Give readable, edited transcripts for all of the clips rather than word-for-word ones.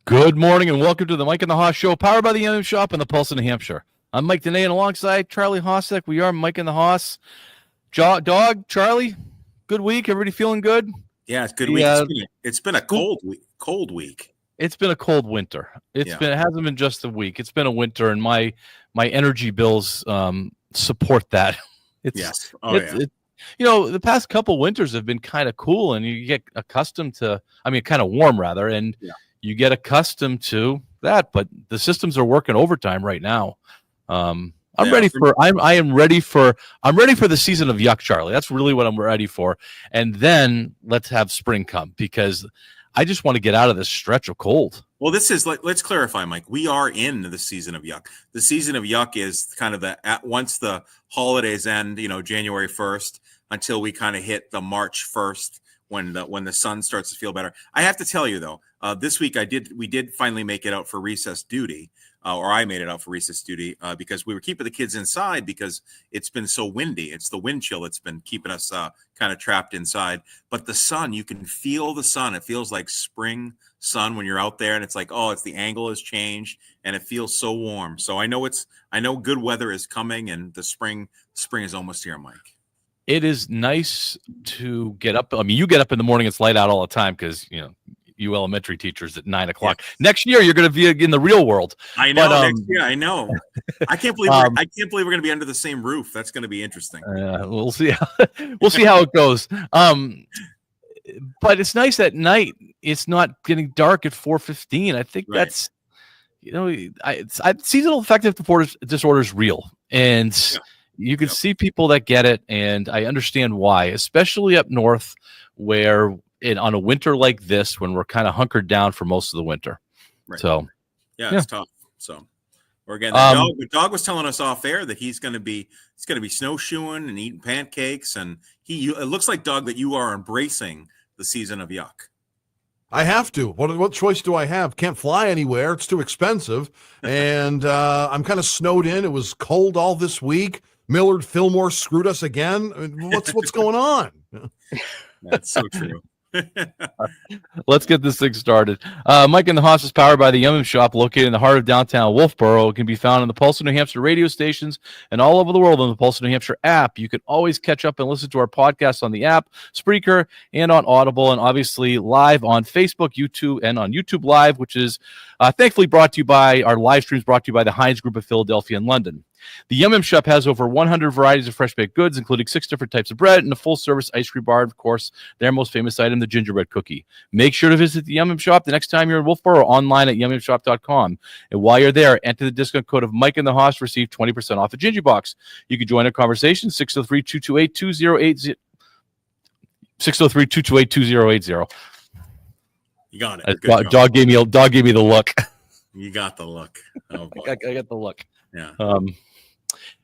Good morning and welcome to the Mike and the Hoss Show, powered by the MM Shop and the Pulse of New Hampshire. I'm Mike Dene, and alongside Charlie Hossek, we are Mike and the Hoss. Dog, Charlie, good week. Everybody feeling good? Yeah, it's good week. It's been a cold week. Cold week. It's been a cold winter. It hasn't been just a week. It's been a winter, and my energy bills support that. The past couple winters have been kind of cool, and you get accustomed to. Kind of warm rather, and you get accustomed to that. But the systems are working overtime right now. I'm ready for the season of yuck, Charlie. That's really what I'm ready for. And then let's have spring come, because I just want to get out of this stretch of cold. Well, let's clarify, Mike. We are in the season of yuck. The season of yuck is kind of once the holidays end, January 1st, until we kind of hit the March 1st when the sun starts to feel better. I have to tell you though, this week we did finally make it out for recess duty. Or I made it out for recess duty because we were keeping the kids inside because it's been so windy. It's the wind chill that's been keeping us kind of trapped inside. But the sun, you can feel the sun. It feels like spring sun when you're out there, and it's like, it's the angle has changed, and it feels so warm. So I know good weather is coming, and the spring is almost here, Mike. It is nice to get up. You get up in the morning, it's light out all the time because, you elementary teachers at 9 o'clock. Yes. Next year, you're going to be in the real world. I know. Next year, I know. I can't believe we're going to be under the same roof. That's going to be interesting. We'll see. We'll see how it goes. But it's nice at night. It's not getting dark at 4:15. I think that's, seasonal affective disorder is real, and you can see people that get it, and I understand why, especially up north where. On a winter like this, when we're kind of hunkered down for most of the winter. Right. So it's tough. So we're getting the dog was telling us off air that he's going to be snowshoeing and eating pancakes, and it looks like, dog, that you are embracing the season of yuck. I have to. What choice do I have? Can't fly anywhere. It's too expensive. And I'm kind of snowed in. It was cold all this week. Millard Fillmore screwed us again. What's going on? That's so true. Let's get this thing started. Mike and the Hoss is powered by the MM Shop, located in the heart of downtown Wolfboro. It can be found on the Pulse of New Hampshire radio stations and all over the world on the Pulse of New Hampshire app. You can always catch up and listen to our podcast on the app, Spreaker, and on Audible, and obviously live on Facebook, YouTube, and on YouTube Live, which is thankfully brought to you by our live streams, brought to you by the Heinz Group of Philadelphia and London. The MM Shop has over 100 varieties of fresh baked goods, including 6 different types of bread and a full-service ice cream bar, and, of course, their most famous item, the gingerbread cookie. Make sure to visit the MM Shop the next time you're in Wolfboro, online at yummymshop.com. And while you're there, enter the discount code of Mike and the Hoss to receive 20% off a Gingy Box. You can join our conversation, 603-228-2080. 603-228-2080. You got it. Dog gave me the look. You got the look. Oh, boy. I got the look. Yeah.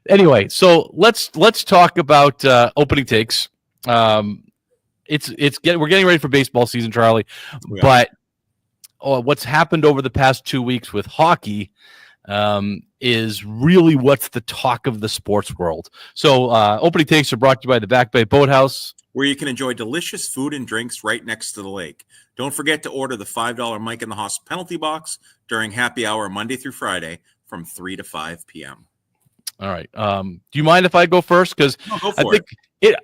Anyway, so let's talk about opening takes. We're getting ready for baseball season, Charlie. But what's happened over the past 2 weeks with hockey is really what's the talk of the sports world. So opening takes are brought to you by the Back Bay Boathouse, where you can enjoy delicious food and drinks right next to the lake. Don't forget to order the $5 Mike and the Hoss penalty box during happy hour Monday through Friday from 3 to 5 p.m. All right. Do you mind if I go first? Because I think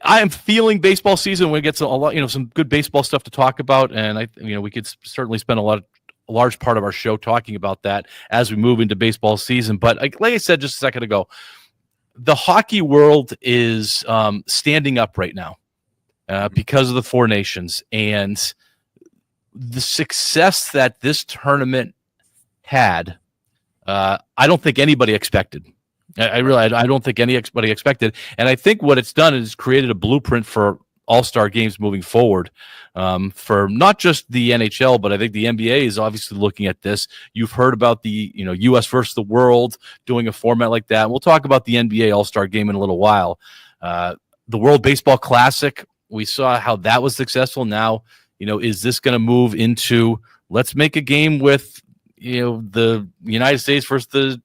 I am feeling baseball season. We get a lot, some good baseball stuff to talk about, and we could certainly spend a large part of our show talking about that as we move into baseball season. But like I said just a second ago, the hockey world is standing up right now because of the Four Nations and the success that this tournament had. I don't think anybody expected. I don't think anybody expected. And I think what it's done is created a blueprint for all-star games moving forward for not just the NHL, but I think the NBA is obviously looking at this. You've heard about the U.S. versus the world doing a format like that. We'll talk about the NBA all-star game in a little while. The World Baseball Classic, we saw how that was successful. Now, is this going to move into let's make a game with the United States versus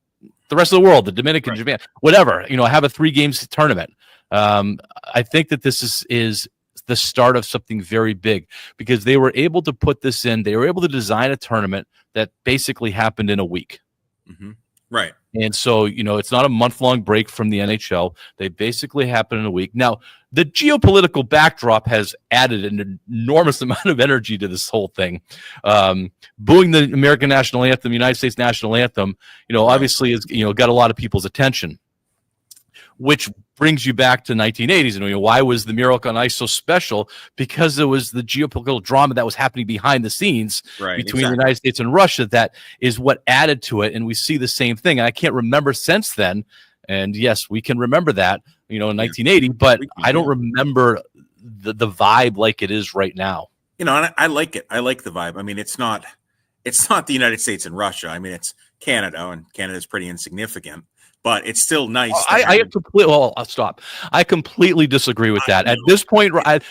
the rest of the world, the Dominican, Japan, whatever, have a 3 games tournament. I think that this is the start of something very big, because they were able to put this in. They were able to design a tournament that basically happened in a week. Mm-hmm. Right. And so, it's not a month-long break from the NHL. They basically happen in a week. Now, the geopolitical backdrop has added an enormous amount of energy to this whole thing. Booing the American national anthem, United States national anthem, obviously is, got a lot of people's attention, which brings you back to 1980s. And why was the Miracle on Ice so special? Because it was the geopolitical drama that was happening behind the scenes between the United States and Russia that is what added to it. And we see the same thing. And I can't remember since then. And yes, we can remember that, in 1980, but I don't remember the vibe like it is right now. And I like it. I like the vibe. I mean, it's not the United States and Russia. I mean, it's Canada, and Canada is pretty insignificant. But it's still nice. I'll stop. I completely disagree with that. At this point, right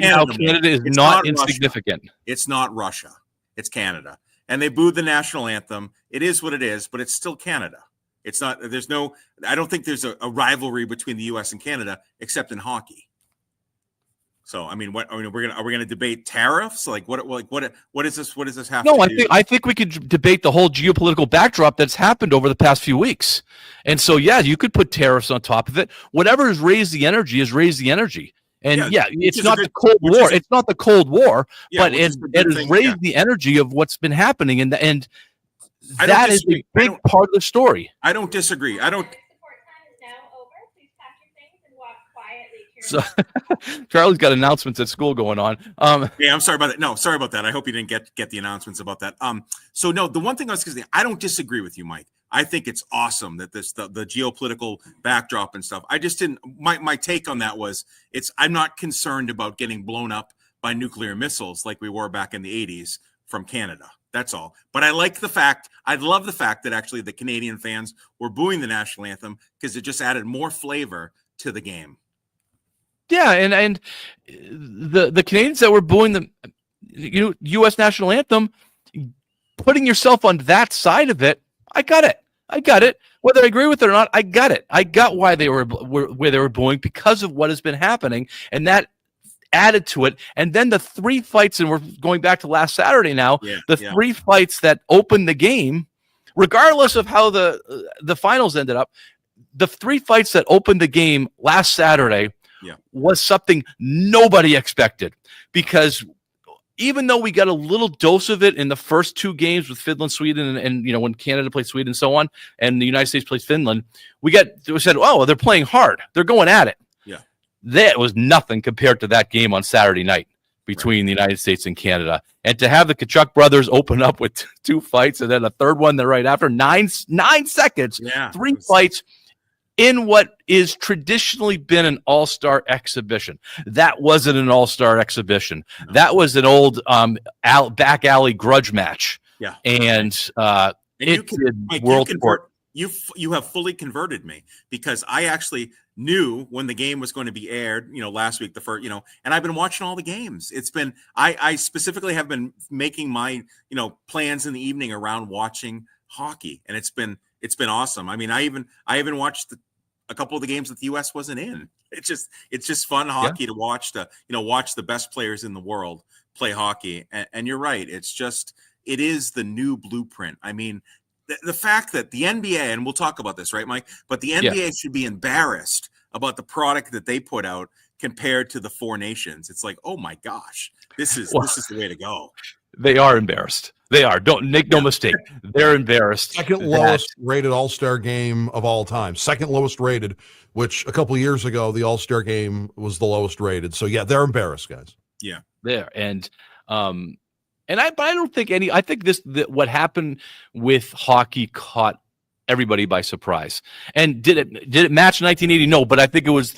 now, Canada is not insignificant. Russia. It's not Russia. It's Canada. And they booed the national anthem. It is what it is, but it's still Canada. It's not. I don't think there's a rivalry between the U.S. and Canada except in hockey. So I mean, are we gonna debate tariffs? Like what is this? What does this have? No, I think we could debate the whole geopolitical backdrop that's happened over the past few weeks. And so you could put tariffs on top of it. Whatever has raised the energy has raised the energy. And it's not the Cold War. It's not the Cold War, but it has raised the energy of what's been happening, and that is a big part of the story. I don't disagree. So Charlie's got announcements at school going on. Yeah, I'm sorry about that. No, sorry about that. I hope you didn't get the announcements about that. So no, the one thing I was going to say, I don't disagree with you, Mike. I think it's awesome that the geopolitical backdrop and stuff. I just didn't. My take on that was I'm not concerned about getting blown up by nuclear missiles like we were back in the 80s from Canada. That's all. But I love the fact that actually the Canadian fans were booing the national anthem because it just added more flavor to the game. Yeah, and the Canadians that were booing the U.S. national anthem, putting yourself on that side of it, I got it. Whether I agree with it or not, I got it. I got why they were where they were booing, because of what has been happening, and that added to it. And then the three fights, and we're going back to last Saturday now. Three fights that opened the game, regardless of how the finals ended up, the three fights that opened the game last Saturday. Was something nobody expected, because even though we got a little dose of it in the first two games with Finland, Sweden, and when Canada played Sweden and so on, and the United States plays Finland, we said, oh, they're playing hard. They're going at it. Yeah. That was nothing compared to that game on Saturday night between the United States and Canada. And to have the Tkachuk brothers open up with two fights and then a third one right after, 9 seconds, three fights, in what is traditionally been an all-star exhibition. That wasn't an all-star exhibition. No. That was an old back alley grudge match. Yeah. And you have fully converted me, because I actually knew when the game was going to be aired, last week, the first, and I've been watching all the games. It's been, I specifically have been making my, plans in the evening around watching hockey, and it's been awesome. I mean, I even watched a couple of the games that the U.S. wasn't in. It's just fun hockey to watch the best players in the world play hockey. And you're right. It is the new blueprint. I mean, the fact that the NBA, and we'll talk about this, right, Mike? But the NBA should be embarrassed about the product that they put out compared to the four nations. It's like, oh my gosh, this is the way to go. They are embarrassed. They are. Don't make no mistake. They're embarrassed. Second lowest rated All-Star game of all time. Second lowest rated, which a couple of years ago, the All-Star game was the lowest rated. So yeah, they're embarrassed, guys. Yeah. There. And I don't think I think what happened with hockey caught everybody by surprise. And did it match 1980? No, but I think it was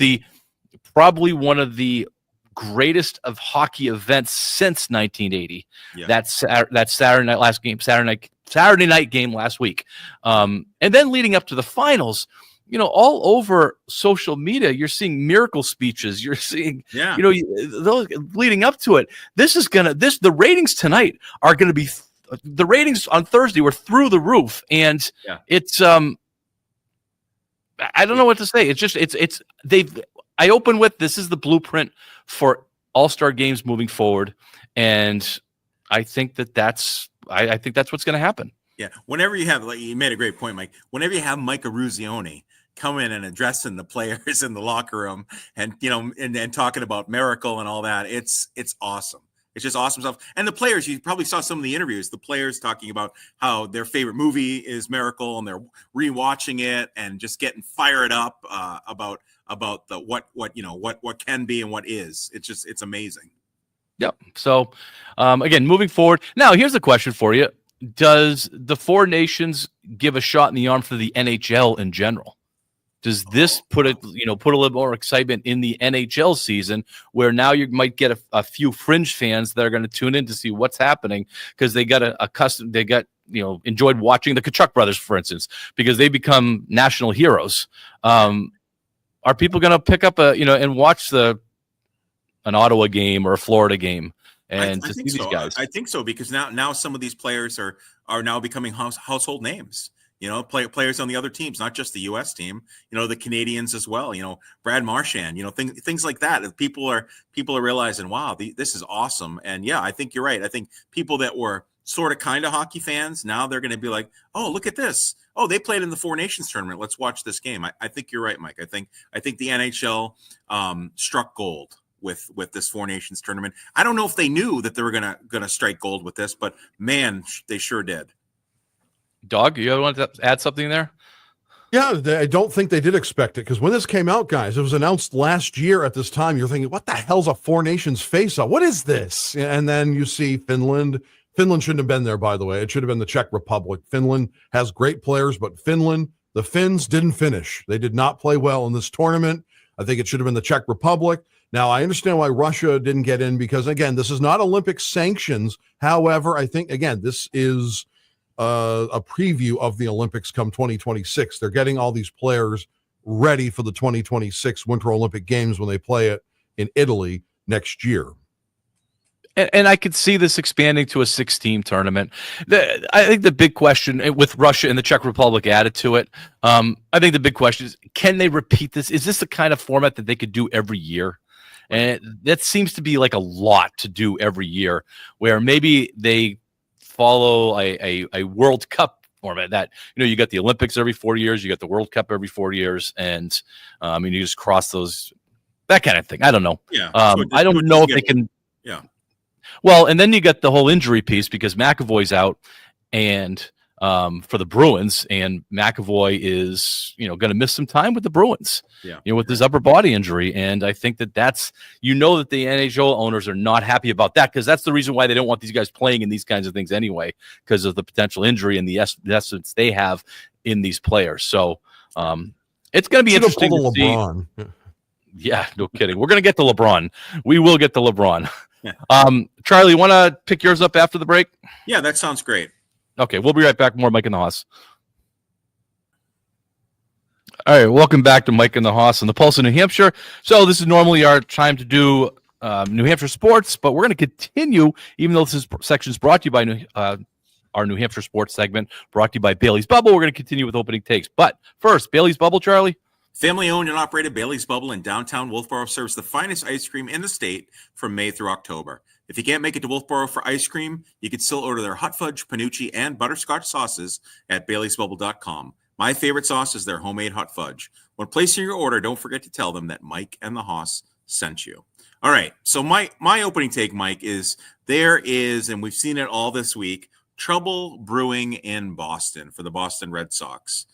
probably one of the greatest of hockey events since 1980. Yeah. That Saturday night game last week. And then leading up to the finals, all over social media, you're seeing miracle speeches. You're seeing, those leading up to it. The ratings tonight are going to be, the ratings on Thursday were through the roof. And it's, I don't know what to say. It's just, I open with this is the blueprint for all-star games moving forward, and I think that's what's going to happen. Yeah. Whenever you have, like you made a great point, Mike. Whenever you have Mike Eruzione come in and addressing the players in the locker room, and and talking about Miracle and all that, it's awesome. It's just awesome stuff. And the players, you probably saw some of the interviews. The players talking about how their favorite movie is Miracle, and they're rewatching it and just getting fired up about the what can be and what is. It's amazing. Yep. So, again, moving forward. Now, here's a question for you: does the Four Nations give a shot in the arm for the NHL in general? Does this put a little more excitement in the NHL season, where now you might get a few fringe fans that are going to tune in to see what's happening because they got enjoyed watching the Tkachuk brothers, for instance, because they become national heroes. Are people going to pick up and watch an Ottawa game or a Florida game and to see these guys? I think so, because now some of these players are now becoming household names. Players on the other teams, not just the U.S. team. The Canadians as well. Brad Marchand. Things like that. People are realizing, wow, this is awesome. And yeah, I think you're right. I think people that were sort of kind of hockey fans, now they're going to be like, oh, look at this. Oh, they played in the Four Nations tournament. Let's watch this game. I think you're right, Mike. I think the NHL struck gold with this Four Nations tournament. I don't know if they knew that they were gonna strike gold with this, but man, they sure did. Dog, you want to add something there? Yeah, I don't think they did expect it, because when this came out, guys, it was announced last year at this time. You're thinking, what the hell's a Four Nations face-off? What is this? And then you see Finland. Finland shouldn't have been there, by the way. It should have been the Czech Republic. Finland has great players, but the Finns didn't finish. They did not play well in this tournament. I think it should have been the Czech Republic. Now, I understand why Russia didn't get in, because, again, this is not Olympic sanctions. However, I think, again, this is a preview of the Olympics come 2026. They're getting all these players ready for the 2026 Winter Olympic Games when they play it in Italy next year. And I could see this expanding to a 6-team tournament. I think the big question with Russia and the Czech Republic added to it, I think the big question is, can they repeat this? Is this the kind of format that they could do every year? And that seems to be like a lot to do every year, where maybe they follow a World Cup format that, you got the Olympics every 4 years, you got the World Cup every 4 years, and you just cross those, that kind of thing. I don't know. Yeah. I don't know if they can. Yeah. Well, and then you got the whole injury piece, because McAvoy's out, and for the Bruins, and McAvoy is going to miss some time with the Bruins. Yeah. With his upper body injury, and I think that's the NHL owners are not happy about that, because that's the reason why they don't want these guys playing in these kinds of things anyway, because of the potential injury and the essence they have in these players. So it's going to be interesting to see. LeBron. Yeah, no kidding. We're going to get to LeBron. We will get to LeBron. Yeah. Charlie, you want to pick yours up after the break? Yeah, that sounds great. Okay, we'll be right back. More Mike and the Hoss. All right, welcome back to Mike and the Hoss and the Pulse of New Hampshire. So this is normally our time to do New Hampshire sports, but we're going to continue, even though this section is brought to you by our New Hampshire sports segment, brought to you by Bailey's Bubble. We're going to continue with opening takes. But first, Bailey's Bubble, Charlie. Family owned and operated Bailey's Bubble in downtown Wolfboro serves the finest ice cream in the state from May through October. If you can't make it to Wolfboro for ice cream, you can still order their hot fudge, panucci, and butterscotch sauces at baileysbubble.com. My favorite sauce is their homemade hot fudge. When placing your order, don't forget to tell them that Mike and the Hoss sent you. All right, so my opening take, Mike, is there is, and we've seen it all this week, trouble brewing in Boston for the Boston Red Sox.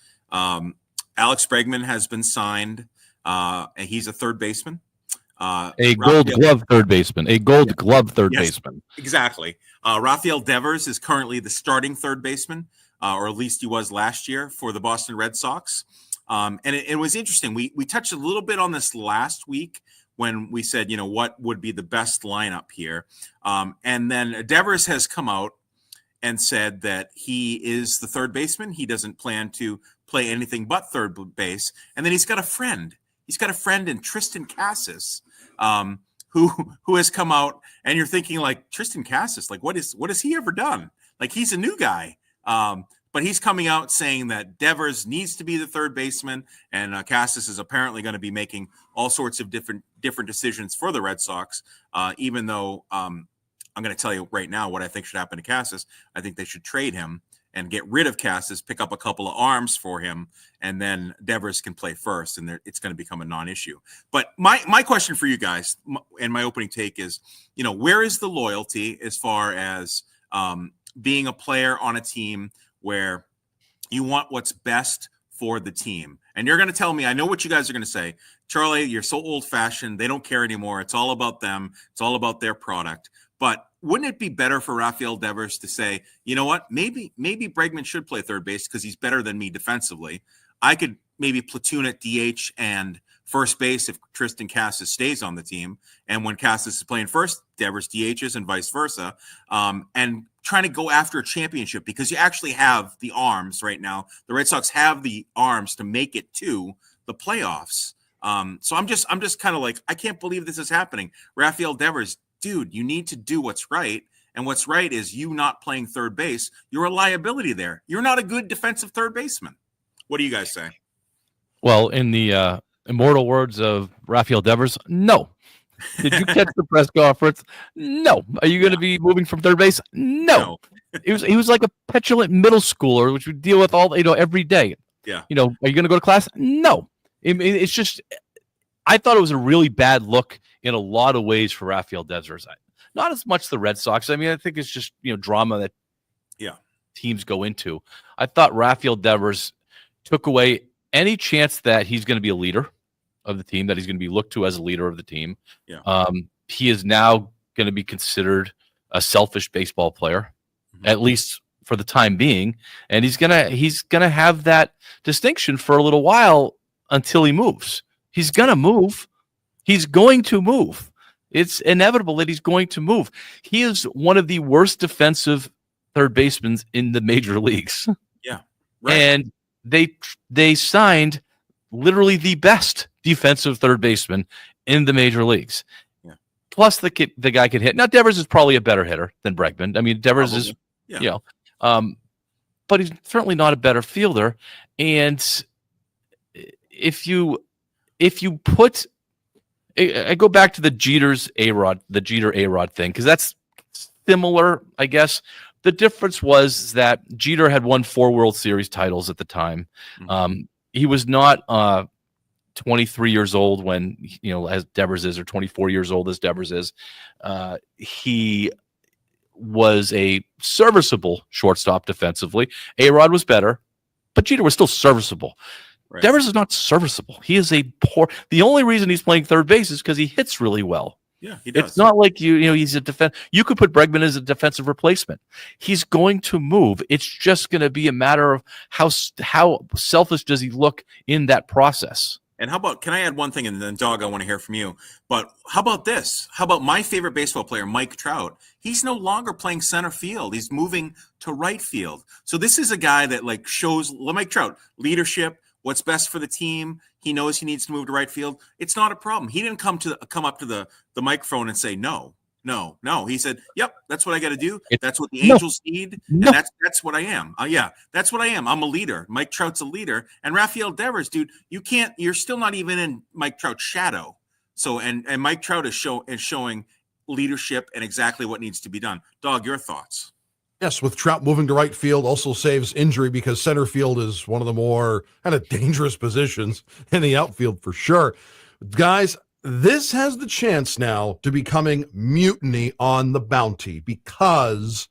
Alex Bregman has been signed, and he's a third baseman. A gold glove third baseman. Baseman. Exactly. Rafael Devers is currently the starting third baseman, or at least he was last year for the Boston Red Sox. And it was interesting. We touched a little bit on this last week when we said, what would be the best lineup here. And then Devers has come out and said that he is the third baseman. He doesn't plan to play anything but third base. And then he's got a friend. He's got a friend in Tristan Cassis, who has come out, and you're thinking, like, Tristan Cassis, like, what has he ever done? Like, he's a new guy. but he's coming out saying that Devers needs to be the third baseman, and Casas is apparently going to be making all sorts of different decisions for the Red Sox. Even though I'm going to tell you right now what I think should happen to Casas. I think they should trade him and get rid of Casas, pick up a couple of arms for him, and then Devers can play first, and it's going to become a non-issue. But my question for you guys, and my opening take is, where is the loyalty as far as being a player on a team where you want what's best for the team? And you're going to tell me, I know what you guys are going to say, Charlie, you're so old-fashioned, they don't care anymore. It's all about them. It's all about their product. But wouldn't it be better for Rafael Devers to say, you know what, maybe Bregman should play third base because he's better than me defensively. I could maybe platoon at DH and first base if Tristan Casas stays on the team. And when Casas is playing first, Devers DHs and vice versa. And trying to go after a championship because you actually have the arms right now. The Red Sox have the arms to make it to the playoffs. So I'm just kind of like, I can't believe this is happening. Rafael Devers, dude, you need to do what's right. And what's right is you not playing third base. You're a liability there. You're not a good defensive third baseman. What do you guys say? Well, in the immortal words of Rafael Devers, no. Did you catch the press conference? No. Are you going to be moving from third base? No. He was like a petulant middle schooler, which we deal with every day. Yeah. Are you going to go to class? No. It's just, I thought it was a really bad look in a lot of ways for Rafael Devers. Not as much the Red Sox. I mean, I think it's just, drama that teams go into. I thought Rafael Devers took away any chance that he's going to be a leader of the team, that he's going to be looked to as a leader of the team. Yeah. He is now going to be considered a selfish baseball player, at least for the time being. And he's going to have that distinction for a little while until he moves. He's going to move. He's going to move. It's inevitable that he's going to move. He is one of the worst defensive third basemen in the major leagues. Yeah. Right. And they signed literally the best defensive third baseman in the major leagues. Yeah. Plus the guy can hit. Now Devers is probably a better hitter than Bregman. I mean, Devers is, but he's certainly not a better fielder. And if you put, I go back to the Jeter A-Rod thing, because that's similar, I guess. The difference was that Jeter had won 4 World Series titles at the time. He was not 23 years old when, as Devers is, or 24 years old as Devers is. He was a serviceable shortstop defensively. A-Rod was better, but Jeter was still serviceable. Right. Devers is not serviceable. He is a poor. The only reason he's playing third base is because he hits really well. Yeah, he does. It's not like he's a defense. You could put Bregman as a defensive replacement. He's going to move. It's just going to be a matter of how selfish does he look in that process. And how about, can I add one thing, and then Dog, I want to hear from you. But how about this? How about my favorite baseball player, Mike Trout? He's no longer playing center field. He's moving to right field. So this is a guy that shows Mike Trout leadership. What's best for the team. He knows he needs to move to right field. It's not a problem. He didn't come up to the microphone and say no. He said, "Yep, that's what I got to do. That's what the Angels need, and that's what I am. That's what I am. I'm a leader. Mike Trout's a leader, and Rafael Devers, dude, you're still not even in Mike Trout's shadow. So and Mike Trout is showing leadership and exactly what needs to be done. Dog, your thoughts?" Yes, with Trout moving to right field also saves injury because center field is one of the more kind of dangerous positions in the outfield for sure. Guys, this has the chance now to becoming mutiny on the bounty because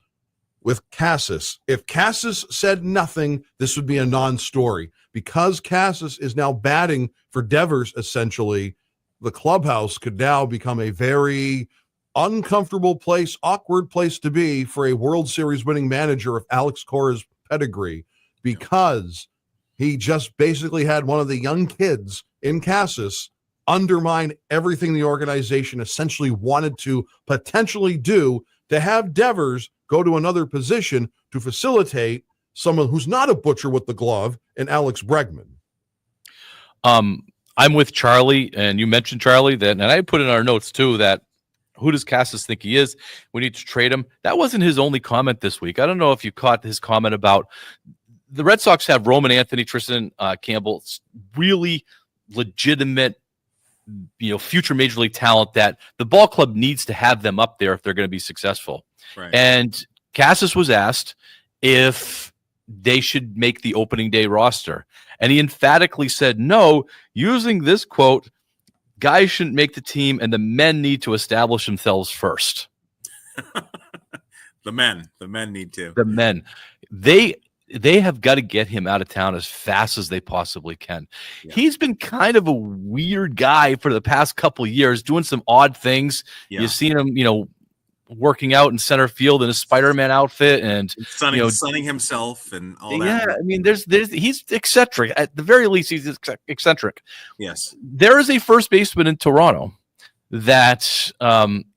with Casas, if Casas said nothing, this would be a non-story. Because Casas is now batting for Devers, essentially, the clubhouse could now become a very uncomfortable place, awkward place to be for a World Series winning manager of Alex Cora's pedigree, because he just basically had one of the young kids in Casas undermine everything the organization essentially wanted to potentially do, to have Devers go to another position to facilitate someone who's not a butcher with the glove in Alex Bregman. I'm with Charlie, and you mentioned Charlie, and I put in our notes too that who does Casas think he is? We need to trade him. That wasn't his only comment this week. I don't know if you caught his comment about the Red Sox have Roman Anthony, Tristan Campbell, really legitimate, future major league talent that the ball club needs to have them up there if they're going to be successful. Right. And Casas was asked if they should make the opening day roster, and he emphatically said no, using this quote: "Guys shouldn't make the team, and the men need to establish themselves first." The men need to. The men, they have got to get him out of town as fast as they possibly can. Yeah. He's been kind of a weird guy for the past couple of years, doing some odd things. Yeah. You've seen him, working out in center field in a Spider-Man outfit and sunning himself and all that. Yeah, I mean, he's eccentric. At the very least, he's eccentric. Yes. There is a first baseman in Toronto that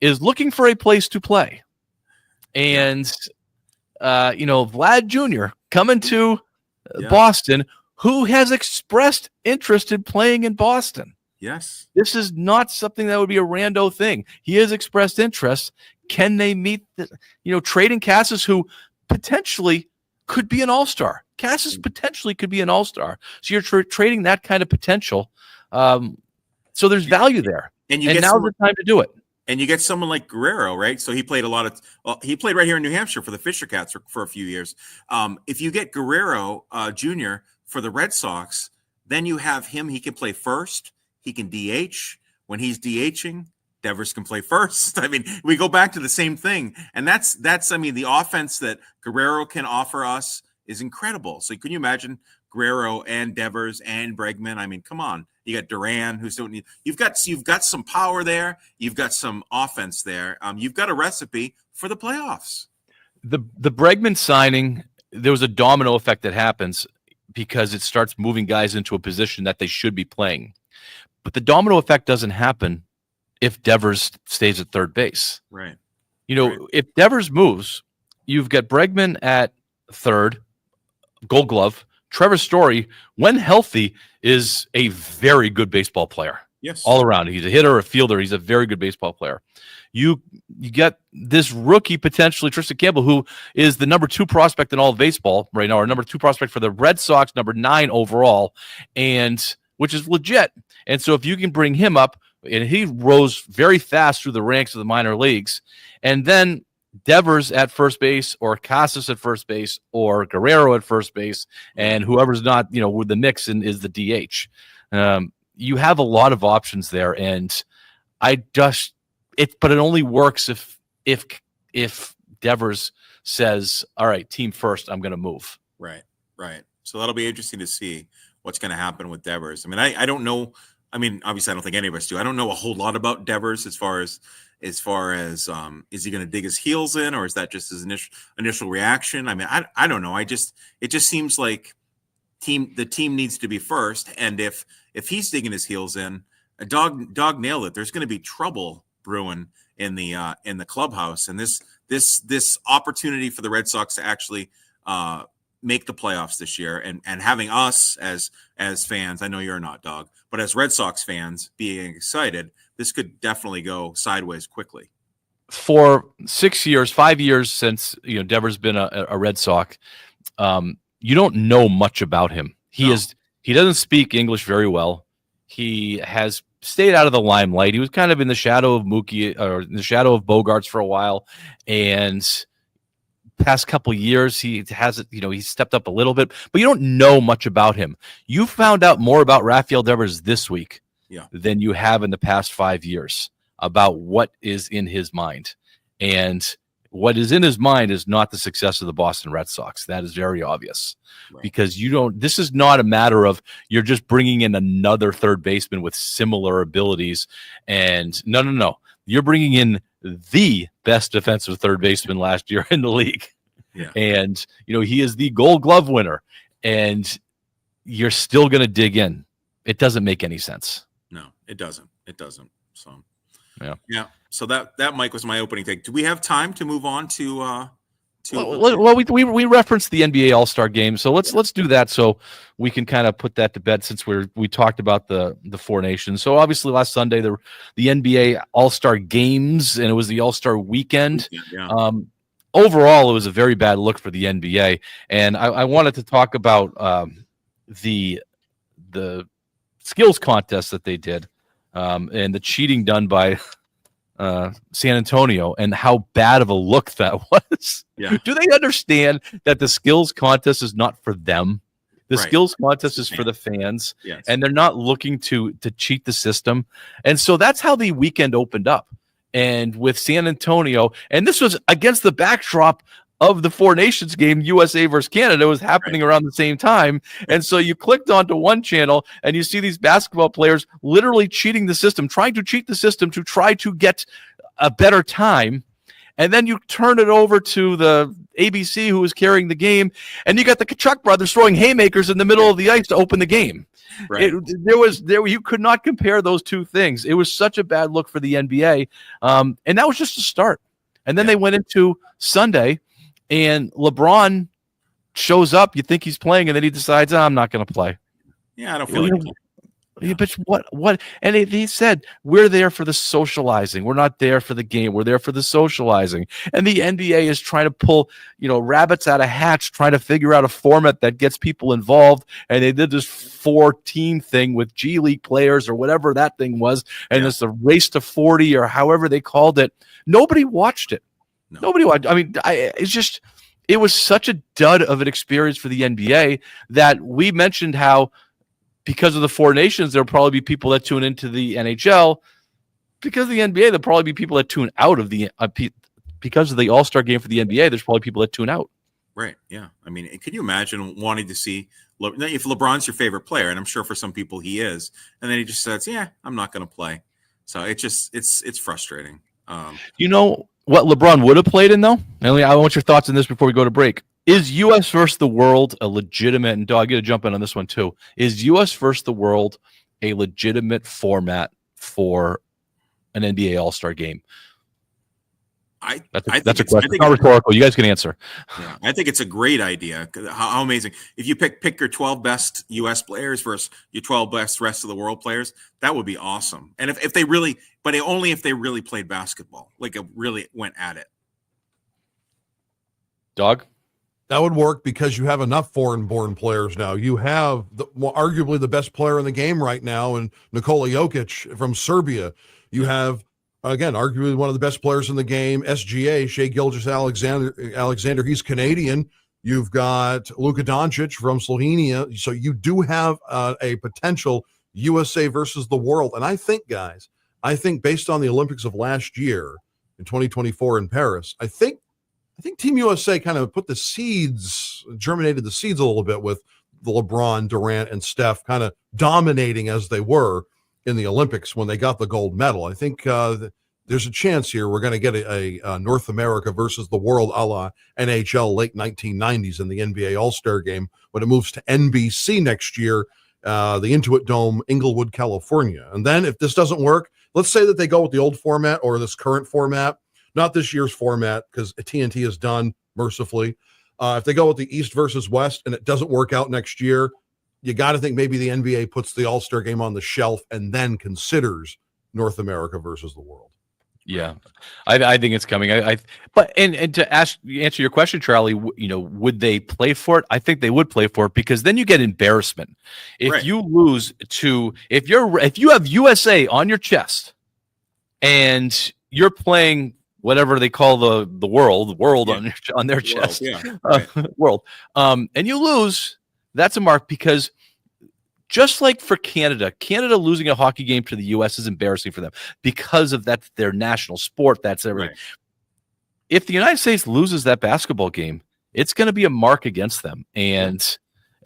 is looking for a place to play. And, Vlad Jr. coming to Boston, who has expressed interest in playing in Boston. Yes. This is not something that would be a rando thing. He has expressed interest. Can they meet trading Casas, who potentially could be an all-star? Casas potentially could be an all-star. So you're trading that kind of potential. So there's value there. And now's the time to do it. And you get someone like Guerrero, right? So he played he played right here in New Hampshire for the Fisher Cats for a few years. If you get Guerrero Jr. for the Red Sox, then you have him. He can play first. He can DH. When he's DHing, Devers can play first. I mean, we go back to the same thing. And that's the offense that Guerrero can offer us is incredible. So can you imagine Guerrero and Devers and Bregman? I mean, come on. You got Duran, who's doing. You've got some power there. You've got some offense there. You've got a recipe for the playoffs. The Bregman signing, there was a domino effect that happens because it starts moving guys into a position that they should be playing. But the domino effect doesn't happen if Devers stays at third base. Right. If Devers moves, you've got Bregman at third, Gold Glove. Trevor Story, when healthy, is a very good baseball player. Yes. All around. He's a hitter, a fielder. He's a very good baseball player. You get this rookie, potentially, Tristan Campbell, who is the number 2 prospect in all of baseball right now, or number 2 prospect for the Red Sox, number 9 overall, and which is legit. And so if you can bring him up, and he rose very fast through the ranks of the minor leagues, and then Devers at first base, or Casas at first base, or Guerrero at first base, and whoever's not, with the mix and is the DH. You have a lot of options there, and but it only works if Devers says, "All right, team first, I'm going to move." Right. So that'll be interesting to see what's going to happen with Devers. I mean, I don't know. I mean, obviously, I don't think any of us do. I don't know a whole lot about Devers as far as is he going to dig his heels in, or is that just his initial reaction? I mean, I don't know. It just seems like the team needs to be first, and if he's digging his heels in, a dog nailed it. There's going to be trouble brewing in the clubhouse, and this opportunity for the Red Sox to actually make the playoffs this year, and having us as fans, I know you're not, Dog, but as Red Sox fans being excited, this could definitely go sideways quickly. For 5 years since Devers been a Red Sox, you don't know much about him. He doesn't speak English very well. He has stayed out of the limelight. He was kind of in the shadow of Mookie, or in the shadow of Bogarts for a while, and past couple of years he stepped up a little bit, but you don't know much about him. You found out more about Rafael Devers this week than you have in the past 5 years about what is in his mind. And what is in his mind is not the success of the Boston Red Sox. That is very obvious, because this is not a matter of you're just bringing in another third baseman with similar abilities. And no. You're bringing in the best defensive third baseman last year in the league. Yeah. And, he is the Gold Glove winner, and you're still going to dig in. It doesn't make any sense. No, it doesn't. So, yeah. So that Mike was my opening take. Do we have time to move on to Well, we referenced the NBA All-Star game, so let's do that so we can kind of put that to bed, since we talked about the Four Nations. So obviously last Sunday the NBA All-Star games, and it was the All-Star weekend. Yeah. overall, it was a very bad look for the NBA. And I wanted to talk about the skills contest that they did and the cheating done by San Antonio and how bad of a look that was. Yeah. Do they understand that the skills contest is not for them? The Right. skills contest is for the fans, Yes. and they're not looking to cheat the system. And so that's how the weekend opened up. And with San Antonio, and this was against the backdrop of the Four Nations game, USA versus Canada, was happening around the same time. And so you clicked onto one channel and you see these basketball players literally cheating the system, trying to cheat the system to try to get a better time. And then you turn it over to the ABC who was carrying the game, and you got the Kachuk brothers throwing haymakers in the middle of the ice to open the game. Right. You could not compare those two things. It was such a bad look for the NBA, and that was just a start. And then they went into Sunday, and LeBron shows up. You think he's playing, and then he decides, I'm not going to play. Yeah, I don't feel like. Yeah, but what? And he said, we're there for the socializing. We're not there for the game. We're there for the socializing. And the NBA is trying to pull, rabbits out of hats, trying to figure out a format that gets people involved. And they did this 4-team thing with G League players or whatever that thing was. And it's a race to 40 or however they called it. Nobody watched it. No. Nobody watched. I mean, it was such a dud of an experience for the NBA that we mentioned how, because of the Four Nations, there'll probably be people that tune into the NHL. Because of the NBA, there'll probably be people that tune out of the because of the All-Star game for the NBA, there's probably people that tune out. Right. Yeah. I mean, can you imagine wanting to see if LeBron's your favorite player, and I'm sure for some people he is, and then he just says, "Yeah, I'm not going to play." So it's frustrating. You know what LeBron would have played in though? Emily, I want your thoughts on this before we go to break. Is U.S. versus the world a legitimate, and Doug, you got to jump in on this one too, is U.S. versus the world a legitimate format for an NBA All-Star game? That's a question. It's not rhetorical. You guys can answer. Yeah, I think it's a great idea. How amazing. If you pick your 12 best U.S. players versus your 12 best rest of the world players, that would be awesome. And if they really, but only if they really played basketball, like it really went at it. Doug? That would work because you have enough foreign-born players now. You have arguably the best player in the game right now, and Nikola Jokic from Serbia. You have, again, arguably one of the best players in the game, SGA, Shai Gilgeous-Alexander. He's Canadian. You've got Luka Doncic from Slovenia. So you do have a potential USA versus the world. And I think, guys, based on the Olympics of last year in 2024 in Paris, I think Team USA kind of germinated the seeds a little bit with the LeBron, Durant, and Steph kind of dominating as they were in the Olympics when they got the gold medal. I think there's a chance here we're going to get a North America versus the world a la NHL late 1990s in the NBA All-Star Game when it moves to NBC next year, the Intuit Dome, Inglewood, California. And then if this doesn't work, let's say that they go with the old format or this current format, not this year's format because TNT is done, mercifully. If they go with the East versus West and it doesn't work out next year, you got to think maybe the NBA puts the All-Star Game on the shelf and then considers North America versus the world. Yeah, I think it's coming. But to answer your question, Charlie, would they play for it? I think they would play for it because then you get embarrassment. If you lose if you have USA on your chest and you're playing whatever they call the world on their chest, world, and you lose, that's a mark because just like for Canada losing a hockey game to the U.S. is embarrassing for them because of that's their national sport. That's everything. Right. If the United States loses that basketball game, it's going to be a mark against them. And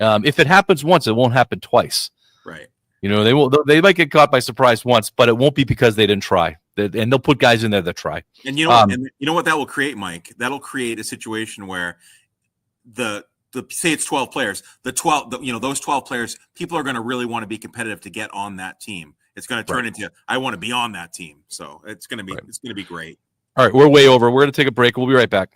if it happens once, it won't happen twice. Right. They might get caught by surprise once, but it won't be because they didn't try. And they'll put guys in there that try. And you know what that will create, Mike? That'll create a situation where say it's 12 players, those 12 players, people are going to really want to be competitive to get on that team. It's going to turn into, I want to be on that team. So it's going to be great. All right. We're way over. We're going to take a break. We'll be right back.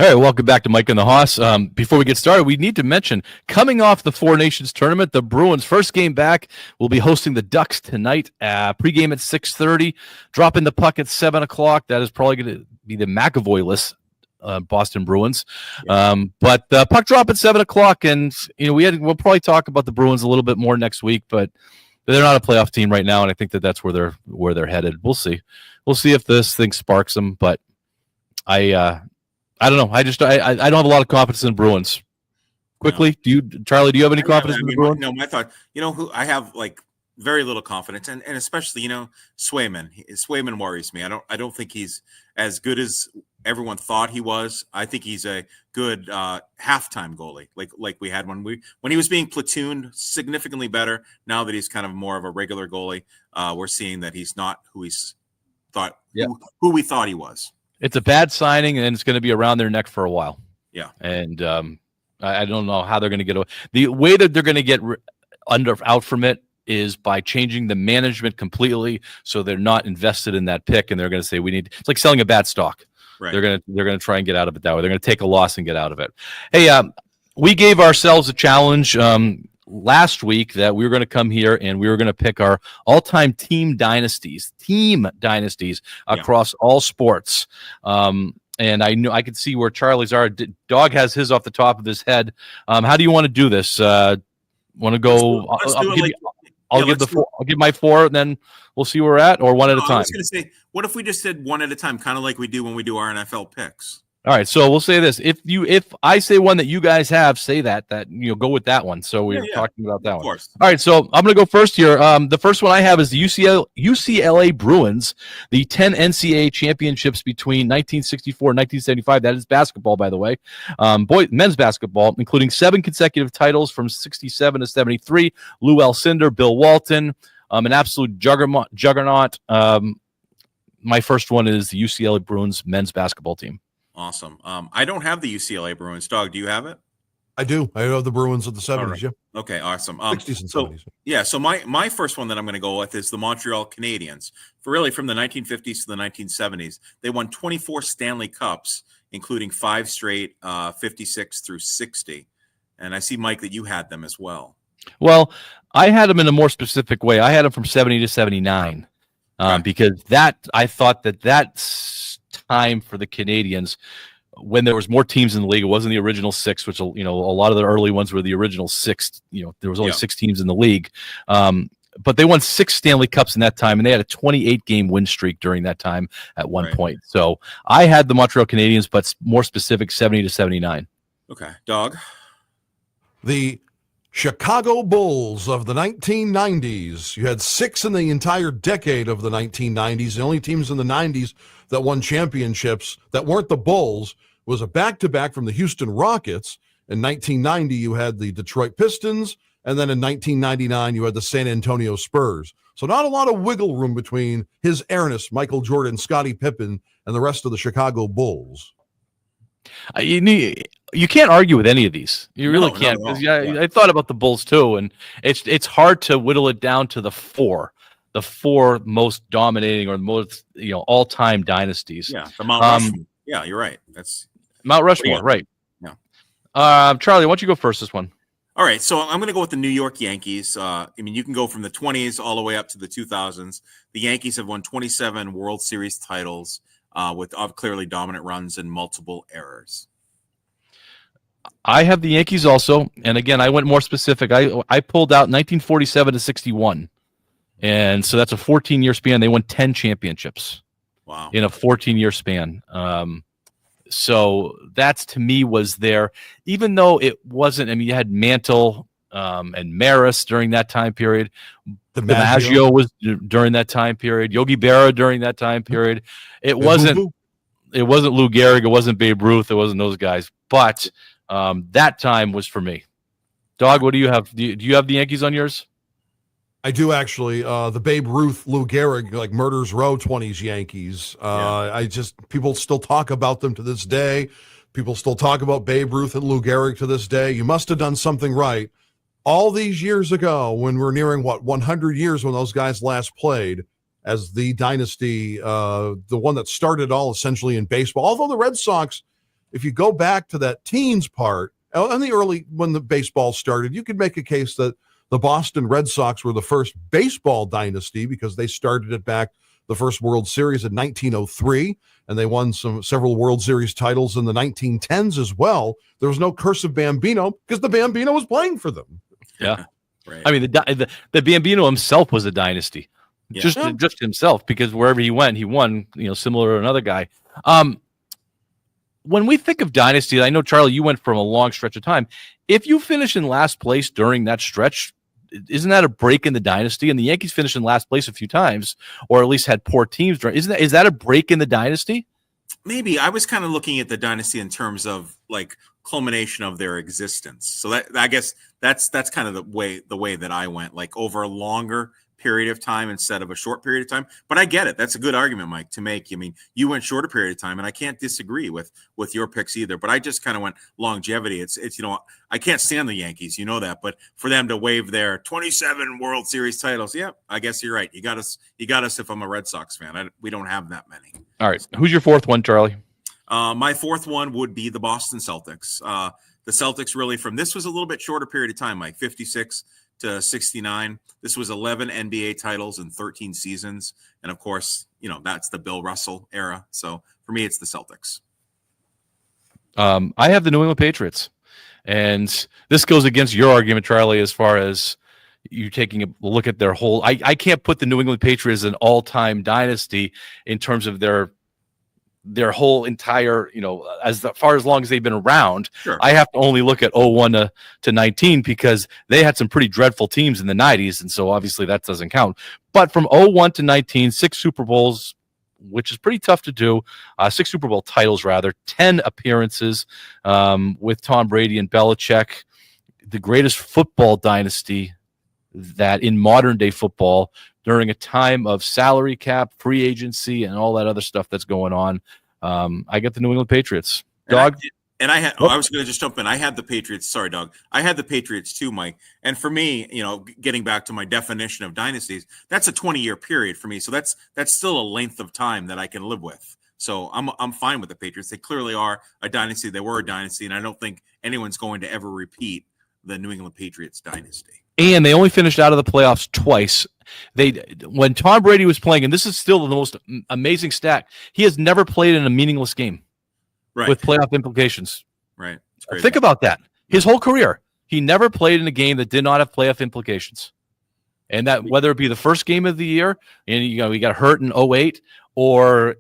All right, welcome back to Mike and the Hoss. Before we get started, we need to mention, coming off the Four Nations tournament, the Bruins' first game back will be hosting the Ducks tonight. Pregame at 6:30, dropping the puck at 7 o'clock. That is probably going to be the McAvoy-less Boston Bruins. But the puck drop at 7 o'clock, and we'll probably talk about the Bruins a little bit more next week, but they're not a playoff team right now, and I think that's where they're headed. We'll see. We'll see if this thing sparks them, but I don't know. I don't have a lot of confidence in the Bruins. Quickly, Charlie? Do you have any confidence in the Bruins? No, my thought. Who I have very little confidence, and especially Swayman. Swayman worries me. I don't think he's as good as everyone thought he was. I think he's a good halftime goalie, like we had when he was being platooned, significantly better. Now that he's kind of more of a regular goalie, we're seeing that he's not who we thought he was. It's a bad signing, and it's going to be around their neck for a while. Yeah. And I don't know how they're going to get away. The way that they're going to get out from it is by changing the management completely, so they're not invested in that pick, and they're going to say it's like selling a bad stock. Right. They're going to try and get out of it that way. They're going to take a loss and get out of it. Hey, we gave ourselves a challenge last week that we were going to come here and we were going to pick our all-time team dynasties across all sports. And I could see where Charlie's are. Dog has his off the top of his head. How do you want to do this? Want to go? I'll give my four, and then we'll see where we're at, or one at a time. I was going to say, what if we just did one at a time, kind of like we do when we do our NFL picks? All right, so we'll say this: if I say one that you guys have, say that go with that one. So we're talking about that one. All right, so I'm going to go first here. The first one I have is the UCLA Bruins, the 10 NCAA championships between 1964 and 1975. That is basketball, by the way. Men's basketball, including 7 consecutive titles from 67 to 73. Lou Alcindor, Bill Walton, an absolute juggernaut. My first one is the UCLA Bruins men's basketball team. Awesome. I don't have the UCLA Bruins. Dog, do you have it? I do. I have the Bruins of the 70s. Right. Yeah. Okay. Awesome. 60s and 70s. So my first one that I'm going to go with is the Montreal Canadiens. From the 1950s to the 1970s, they won 24 Stanley Cups, including 5 straight, 56 through 60. And I see, Mike, that you had them as well. Well, I had them in a more specific way. I had them from 70 to 79 because I thought that's time for the Canadians when there was more teams in the league. It wasn't the original 6, which a lot of the early ones were the original 6. There was only 6 teams in the league, but they won 6 Stanley Cups in that time, and they had a 28-game win streak during that time at one point. So I had the Montreal Canadiens, but more specific, 70 to 79. Okay, Dog. The Chicago Bulls of the 1990s. You had 6 in the entire decade of the 1990s. The only teams in the 90s that won championships that weren't the Bulls was a back-to-back from the Houston Rockets. In 1990, you had the Detroit Pistons, and then in 1999, you had the San Antonio Spurs. So not a lot of wiggle room between His Airness, Michael Jordan, Scottie Pippen, and the rest of the Chicago Bulls. You can't argue with any of these. You really can't. I thought about the Bulls too, and it's hard to whittle it down to the four most dominating or most all-time dynasties. Yeah, the Mount Rushmore. Yeah, you're right. That's Mount Rushmore, right? Yeah. Charlie, why don't you go first this one? All right, so I'm going to go with the New York Yankees. You can go from the 20s all the way up to the 2000s. The Yankees have won 27 World Series titles with clearly dominant runs and multiple errors. I have the Yankees also, and again, I went more specific. I pulled out 1947 to 61, and so that's a 14-year span. They won 10 championships. Wow! In a 14-year span. So that's, to me, was there, even though it wasn't. I mean, you had Mantle and Maris during that time period. DiMaggio was during that time period. Yogi Berra during that time period. It wasn't Lou Gehrig. It wasn't Babe Ruth. It wasn't those guys. But that time was for me. Dog, what do you have? Do you have the Yankees on yours? I do, actually. The Babe Ruth, Lou Gehrig, like Murders Row 20s Yankees. People still talk about them to this day. People still talk about Babe Ruth and Lou Gehrig to this day. You must have done something right. All these years ago, when we're nearing, 100 years when those guys last played as the dynasty, the one that started all essentially in baseball. Although the Red Sox if you go back to that teens part, in the early, when the baseball started, you could make a case that the Boston Red Sox were the first baseball dynasty because they started it back the first World Series in 1903, and they won several World Series titles in the 1910s as well. There was no curse of Bambino because the Bambino was playing for them. Yeah. Right. I mean, the Bambino himself was a dynasty, just himself, because wherever he went, he won. Similar to another guy. When we think of dynasty, I know, Charlie, you went from a long stretch of time. If you finish in last place during that stretch, isn't that a break in the dynasty? And the Yankees finished in last place a few times, or at least had poor teams. Is that a break in the dynasty? Maybe. I was kind of looking at the dynasty in terms of like culmination of their existence. So that, I guess that's kind of the way that I went, like over a longer period of time instead of a short period of time. But I get it. That's a good argument, Mike, to make. I mean, you went shorter period of time, and I can't disagree with your picks either. But I just kind of went longevity. It's I can't stand the Yankees, that. But for them to wave their 27 World Series titles, yeah, I guess you're right. You got us. If I'm a Red Sox fan, we don't have that many. All right, who's your fourth one, Charlie? My fourth one would be the Boston Celtics. The Celtics really, from this was a little bit shorter period of time, Mike, 56 to 69. This was 11 NBA titles in 13 seasons. And of course, that's the Bill Russell era. So for me, it's the Celtics. I have the New England Patriots. And this goes against your argument, Charlie, as far as you taking a look at their whole. I can't put the New England Patriots as an all-time dynasty in terms of their whole entire, as far as long as they've been around. Sure. I have to only look at 01 to 19 because they had some pretty dreadful teams in the 90s, and so obviously that doesn't count. But from 01 to 19, 6 Super Bowls, which is pretty tough to do, 6 Super Bowl titles rather, 10 appearances with Tom Brady and Belichick, the greatest football dynasty that in modern day football, during a time of salary cap, free agency, and all that other stuff that's going on. I get the New England Patriots. Dog? I was going to just jump in. I had the Patriots. Sorry, Dog. I had the Patriots too, Mike. And for me, getting back to my definition of dynasties, that's a 20-year period for me. So that's still a length of time that I can live with. So I'm fine with the Patriots. They clearly are a dynasty. They were a dynasty, and I don't think anyone's going to ever repeat the New England Patriots dynasty. And they only finished out of the playoffs twice. When Tom Brady was playing, and this is still the most amazing stat, he has never played in a meaningless game with playoff implications. Right. Think about that. His whole career, he never played in a game that did not have playoff implications. And that whether it be the first game of the year, and he got hurt in 08, or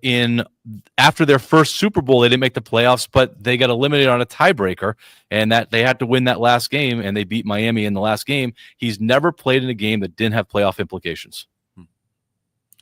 after their first Super Bowl, they didn't make the playoffs, but they got eliminated on a tiebreaker, and that they had to win that last game, and they beat Miami in the last game. He's never played in a game that didn't have playoff implications.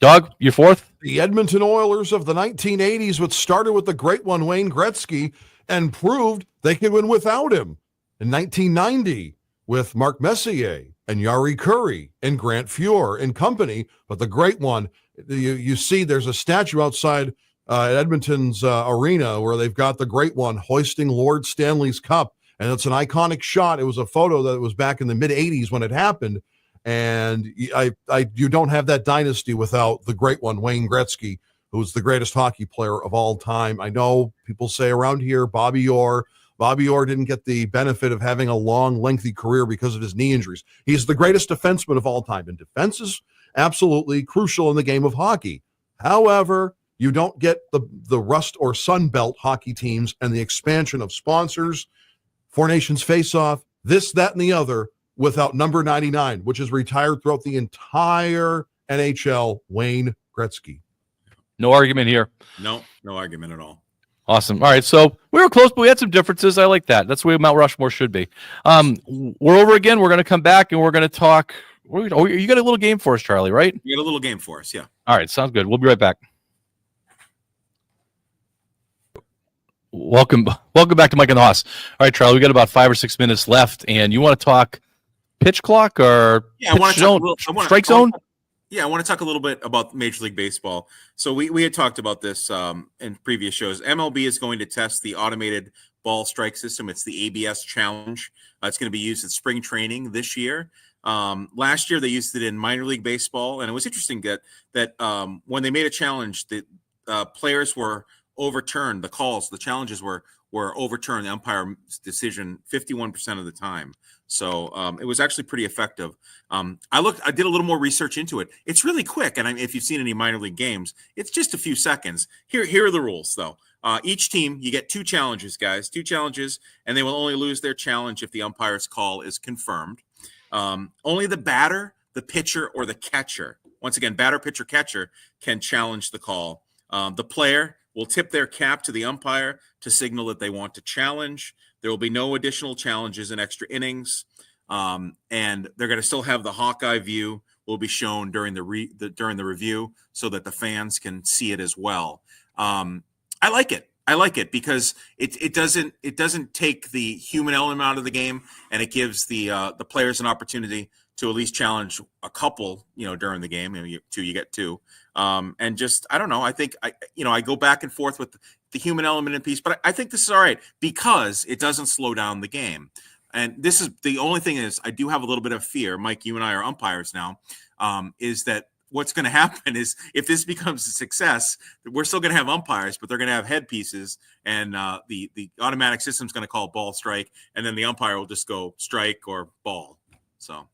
Doug, your fourth? The Edmonton Oilers of the 1980s, which started with the great one, Wayne Gretzky, and proved they could win without him. In 1990, with Mark Messier and Yari Curry and Grant Fuhr and company, but the great one, you see there's a statue outside at Edmonton's arena where they've got the great one hoisting Lord Stanley's cup, and it's an iconic shot. It was a photo that was back in the mid-'80s when it happened, and you don't have that dynasty without the great one, Wayne Gretzky, who's the greatest hockey player of all time. I know people say around here, Bobby Orr didn't get the benefit of having a long, lengthy career because of his knee injuries. He's the greatest defenseman of all time, and defense is absolutely crucial in the game of hockey. However, you don't get the Rust or Sun Belt hockey teams and the expansion of sponsors, Four Nations Face-Off, this, that, and the other without number 99, which is retired throughout the entire NHL, Wayne Gretzky. No argument here. No argument at all. Awesome. All right, so we were close, but we had some differences. I like that. That's the way Mount Rushmore should be. We're over again. We're going to come back, and we're going to talk. You got a little game for us, Charlie, right? You got a little game for us, yeah. All right, sounds good. We'll be right back. Welcome back to Mike and the Hoss. All right, Charlie, we got about 5 or 6 minutes left, and you want to talk pitch clock or strike zone? Yeah, I want to talk a little bit about Major League Baseball. So we had talked about this in previous shows. MLB is going to test the automated ball strike system. It's the ABS Challenge. It's going to be used at spring training this year. Last year they used it in minor league baseball, and it was interesting that when they made a challenge, the players were overturned. The calls, the challenges were overturned. The umpire's decision 51% of the time. So it was actually pretty effective. I did a little more research into it. It's really quick, and if you've seen any minor league games, it's just a few seconds. Here are the rules, though. Each team, you get 2 challenges, guys, 2 challenges, and they will only lose their challenge if the umpire's call is confirmed. Only the batter, the pitcher, or the catcher, once again, batter, pitcher, catcher, can challenge the call. The player will tip their cap to the umpire to signal that they want to challenge. There will be no additional challenges in extra innings, and they're going to still have the Hawkeye view will be shown during the review so that the fans can see it as well. I like it because it doesn't take the human element out of the game, and it gives the players an opportunity to at least challenge a couple, during the game. You get 2, and just I don't know. I think I go back and forth with the human element in piece, but I think this is all right because it doesn't slow down the game. And this is the only thing is I do have a little bit of fear. Mike, you and I are umpires now. Is that what's going to happen is if this becomes a success, we're still going to have umpires, but they're going to have headpieces, and the automatic system is going to call ball, strike, and then the umpire will just go strike or ball. So.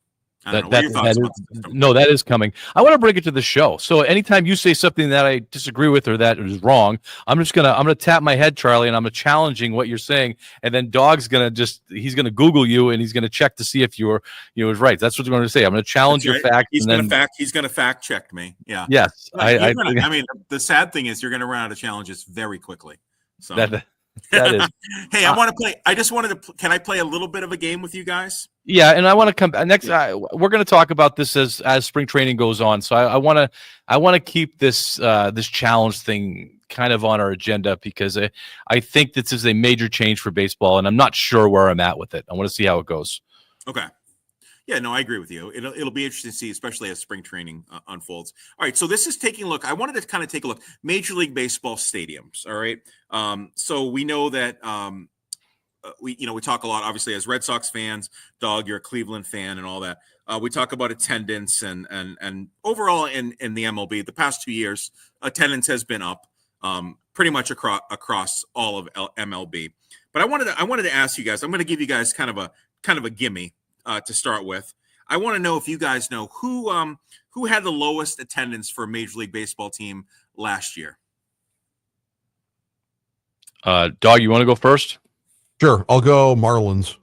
That is coming. I want to bring it to the show. So anytime you say something that I disagree with or that is wrong, I'm gonna tap my head, Charlie, and I'm challenging what you're saying. And then Dog's he's gonna Google you and he's gonna check to see if you was right. That's what you're going to say. I'm going to challenge your fact. He's going to fact check me. Yeah. Yes. I mean, the sad thing is you're going to run out of challenges very quickly. So that is. Hey, I want to play. I just wanted to. Can I play a little bit of a game with you guys? Yeah, and I want to come next. We're going to talk about this as spring training goes on. So I want to keep this challenge thing kind of on our agenda because I think this is a major change for baseball, and I'm not sure where I'm at with it. I want to see how it goes. Okay. Yeah, no, I agree with you. It'll be interesting to see, especially as spring training unfolds. All right, so this is taking a look. I wanted to kind of take a look. Major League Baseball stadiums. All right, so we know that we talk a lot, obviously, as Red Sox fans. Dog, you're a Cleveland fan, and all that. We talk about attendance and overall in the MLB, the past 2 years, attendance has been up pretty much across all of MLB. But I wanted to ask you guys. I'm going to give you guys kind of a gimme. To start with, I want to know if you guys know who had the lowest attendance for a Major League Baseball team last year. Dog, you want to go first? Sure, I'll go Marlins.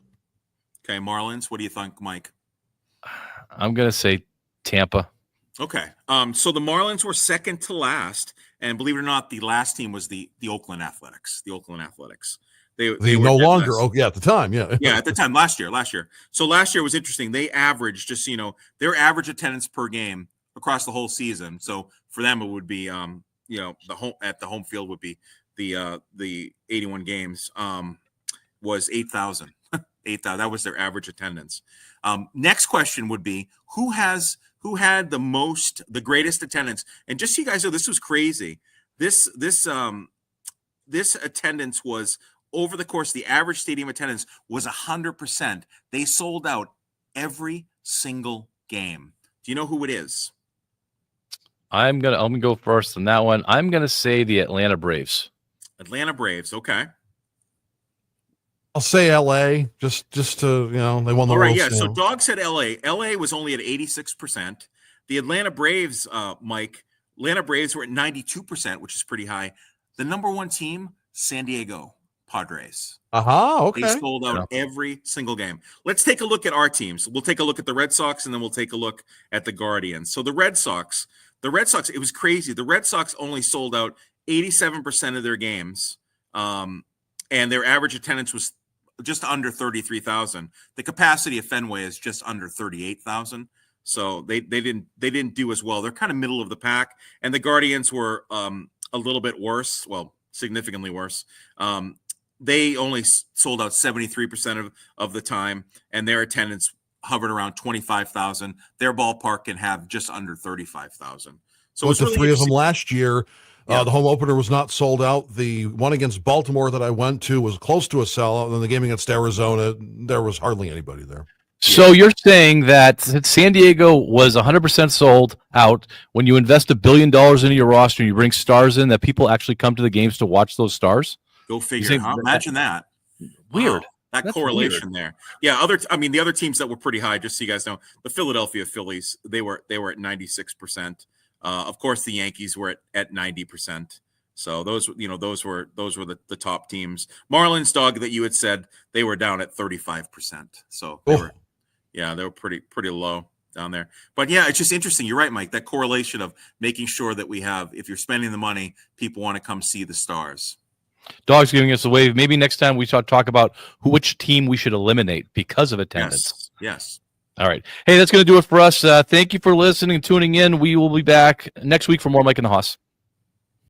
Okay, Marlins. What do you think, Mike? I'm going to say Tampa. Okay, so the Marlins were second to last, and believe it or not, the last team was the Oakland Athletics. The Oakland Athletics. They were no longer. Oh, yeah, at the time, yeah. Yeah, at the time, last year. So last year was interesting. They averaged just their average attendance per game across the whole season. So for them, it would be the home field would be the 81 games was 8,000. 8,000. That was their average attendance. Next question would be who had the greatest attendance? And just so you guys know, this was crazy. This attendance was. Over the course, the average stadium attendance was 100%. They sold out every single game. Do you know who it is? I'm gonna go first on that one. I'm gonna say the Atlanta Braves. Atlanta Braves. Okay. I'll say L.A. Just to they won the All right. World Yeah. Series. So Dog said L.A. L.A. was only at 86%. The Atlanta Braves, Mike. Atlanta Braves were at 92%, which is pretty high. The number one team, San Diego Padres. Okay. They sold out every single game. Let's take a look at our teams. We'll take a look at the Red Sox, and then we'll take a look at the Guardians. So the Red Sox, it was crazy. The Red Sox only sold out 87% of their games, and their average attendance was just under 33,000. The capacity of Fenway is just under 38,000. So they didn't do as well. They're kind of middle of the pack, and the Guardians were a little bit worse. Well, significantly worse. They only sold out 73% of the time, and their attendance hovered around 25,000. Their ballpark can have just under 35,000. So with the really three of them last year, Yeah. The home opener was not sold out. The one against Baltimore that I went to was close to a sellout. And then the game against Arizona, there was hardly anybody there. So you're saying that San Diego was 100% sold out. When you invest $1 billion into your roster and you bring stars in, that people actually come to the games to watch those stars? Go figure. Huh? Imagine that. Weird. Wow. That That's correlation weird. there. Yeah, the other teams that were pretty high, just so you guys know, the Philadelphia Phillies, they were at 96%. Of course, the Yankees were at 90%. So those were the top teams. Marlins, dog, that you had said, they were down at 35%. So they were pretty low down there. But yeah, it's just interesting. You're right, Mike. That correlation of making sure that we have, if you're spending the money, people want to come see the stars. Dog's giving us a wave. Maybe next time we talk about which team we should eliminate because of attendance. Yes. All right. Hey, that's going to do it for us. Thank you for listening and tuning in. We will be back next week for more Mike and the Hoss.